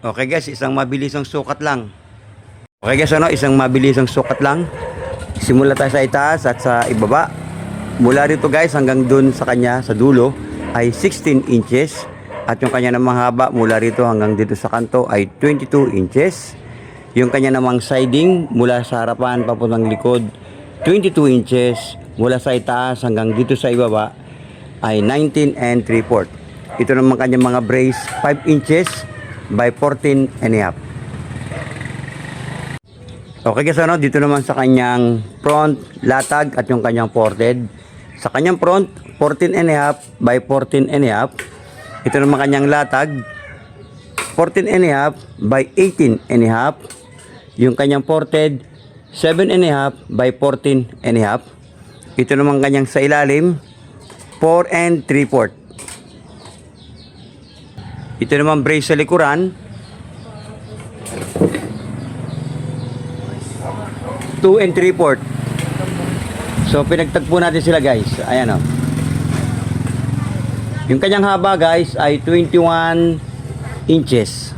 Okay guys, isang mabilisang sukat lang. Okay guys, isang mabilisang sukat lang. Simula tayo sa itaas at sa ibaba. Mula rito guys hanggang dun sa kanya, sa dulo, ay 16 inches. At yung kanya namang haba mula rito hanggang dito sa kanto ay 22 inches. Yung kanya namang siding mula sa harapan papuntang likod, 22 inches. Mula sa itaas hanggang dito sa ibaba ay 19 and 3/4. Ito naman kanya mga brace, 5 inches by 14 and a half. Okay guys, dito naman sa kanyang front latag at yung kanyang ported. Sa kanyang front, 14 and a half by 14 and a half. Ito naman kanyang latag, 14 and a half by 18 and a half. Yung kanyang ported, 7 and a half by 14 and a half. Ito naman kanyang sa ilalim, 4 and 3/4. Ito naman brace sa likuran, 2 and 3/4. So pinagtagpo natin sila guys. Ayan o. Yung kanyang haba guys ay 21 inches.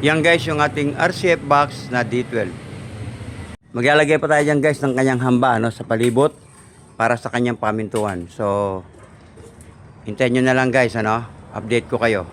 Yan guys yung ating RCF box na D12. Maglalagay pa tayo dyan guys ng kanyang hamba sa palibot para sa kanyang pamintuan. So hintayin nyo na lang guys, update ko kayo.